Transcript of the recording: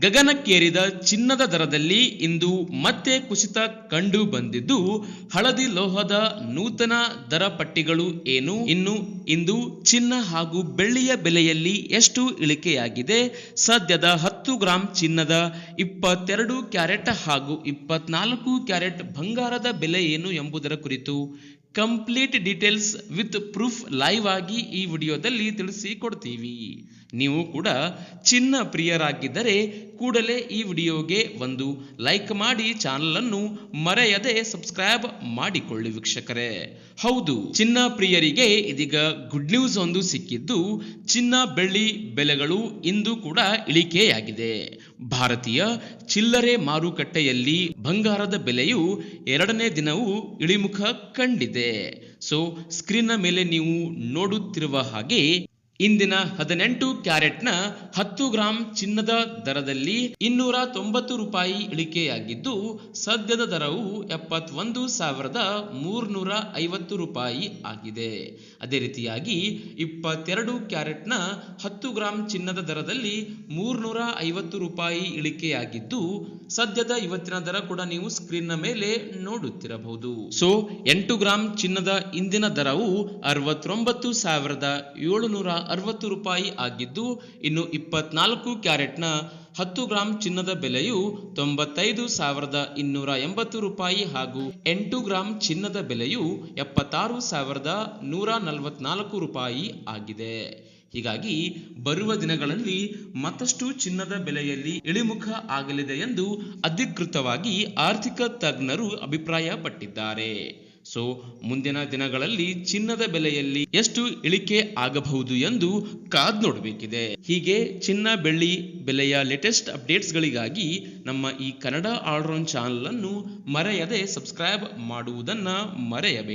ಗಗನಕ್ಕೇರಿದ ಚಿನ್ನದ ದರದಲ್ಲಿ ಇಂದು ಮತ್ತೆ ಕುಸಿತ ಕಂಡು ಬಂದಿದ್ದು, ಹಳದಿ ಲೋಹದ ನೂತನ ದರ ಪಟ್ಟಿಗಳು ಏನು, ಇಂದು ಚಿನ್ನ ಹಾಗೂ ಬೆಳ್ಳಿಯ ಬೆಲೆಯಲ್ಲಿ ಎಷ್ಟು ಇಳಿಕೆಯಾಗಿದೆ, ಸದ್ಯದ 10 ಗ್ರಾಂ ಚಿನ್ನದ 22 ಕ್ಯಾರೆಟ್ ಹಾಗೂ 24 ಕ್ಯಾರೆಟ್ ಬಂಗಾರದ ಬೆಲೆ ಏನು ಎಂಬುದರ ಕುರಿತು complete details with proof live ಆಗಿ ಈ ವಿಡಿಯೋದಲ್ಲಿ ತಿಳಿಸಿಕೊಡ್ತೀವಿ. ನೀವು ಕೂಡ ಚಿನ್ನ ಪ್ರಿಯರಾಗಿದ್ದರೆ ಕೂಡಲೇ ಈ ವಿಡಿಯೋಗೆ ಒಂದು ಲೈಕ್ ಮಾಡಿ ಚಾನಲ್ ಅನ್ನು ಮರೆಯದೆ ಸಬ್ಸ್ಕ್ರೈಬ್ ಮಾಡಿಕೊಳ್ಳಿ ವೀಕ್ಷಕರೇ. ಹೌದು, ಚಿನ್ನ ಪ್ರಿಯರಿಗೆ ಇದೀಗ ಗುಡ್ ನ್ಯೂಸ್ ಒಂದು ಸಿಕ್ಕಿದ್ದು, ಚಿನ್ನ ಬೆಳ್ಳಿ ಬೆಲೆಗಳು ಇಂದು ಕೂಡ ಇಳಿಕೆಯಾಗಿದೆ. ಭಾರತೀಯ ಚಿಲ್ಲರೆ ಮಾರುಕಟ್ಟೆಯಲ್ಲಿ ಬಂಗಾರದ ಬೆಲೆಯು 2ನೇ ದಿನವೂ ಇಳಿಮುಖ ಕಂಡಿದೆ. ಸ್ಕ್ರೀನ್ನ ಮೇಲೆ ನೀವು ನೋಡುತ್ತಿರುವ ಹಾಗೆ ಇಂದಿನ 18 ಕ್ಯಾರೆಟ್ನ 10 ಗ್ರಾಂ ಚಿನ್ನದ ದರದಲ್ಲಿ 290 ರೂಪಾಯಿ ಇಳಿಕೆಯಾಗಿದ್ದು, ಸದ್ಯದ ದರವು 71,350 ರೂಪಾಯಿ ಆಗಿದೆ. ಅದೇ ರೀತಿಯಾಗಿ 22 ಕ್ಯಾರೆಟ್ನ 10 ಗ್ರಾಂ ಚಿನ್ನದ ದರದಲ್ಲಿ 350 ರೂಪಾಯಿ ಇಳಿಕೆಯಾಗಿದ್ದು, ಸದ್ಯದ ಇವತ್ತಿನ ದರ ಕೂಡ ನೀವು ಸ್ಕ್ರೀನ್ನ ಮೇಲೆ ನೋಡುತ್ತಿರಬಹುದು. 8 ಗ್ರಾಂ ಚಿನ್ನದ ಇಂದಿನ ದರವು 69,760 ರೂಪಾಯಿ ಆಗಿದ್ದು, ಇನ್ನು 24 ಕ್ಯಾರೆಟ್ನ 10 ಗ್ರಾಂ ಚಿನ್ನದ ಬೆಲೆಯು 95,280 ರೂಪಾಯಿ ಹಾಗೂ 8 ಗ್ರಾಂ ಚಿನ್ನದ ಬೆಲೆಯು 76,144 ರೂಪಾಯಿ ಆಗಿದೆ. ಹೀಗಾಗಿ ಬರುವ ದಿನಗಳಲ್ಲಿ ಮತ್ತಷ್ಟು ಚಿನ್ನದ ಬೆಲೆಯಲ್ಲಿ ಇಳಿಮುಖ ಆಗಲಿದೆ ಎಂದು ಅಧಿಕೃತವಾಗಿ ಆರ್ಥಿಕ ತಜ್ಞರು ಅಭಿಪ್ರಾಯಪಟ್ಟಿದ್ದಾರೆ. ಮುಂದಿನ ದಿನಗಳಲ್ಲಿ ಚಿನ್ನದ ಬೆಲೆಯಲ್ಲಿ ಎಷ್ಟು ಇಳಿಕೆ ಆಗಬಹುದು ಎಂದು ಕಾದ್ ನೋಡಬೇಕಿದೆ. ಹೀಗೆ ಚಿನ್ನ ಬೆಳ್ಳಿ ಬೆಲೆಯ ಲೇಟೆಸ್ಟ್ ಅಪ್ಡೇಟ್ಸ್ಗಳಿಗಾಗಿ ನಮ್ಮ ಈ ಕನ್ನಡ ಆಲ್ರೌಂಡ್ ಚಾನಲ್ ಅನ್ನು ಮರೆಯದೆ ಸಬ್ಸ್ಕ್ರೈಬ್ ಮಾಡುವುದನ್ನ ಮರೆಯಬೇಡಿ.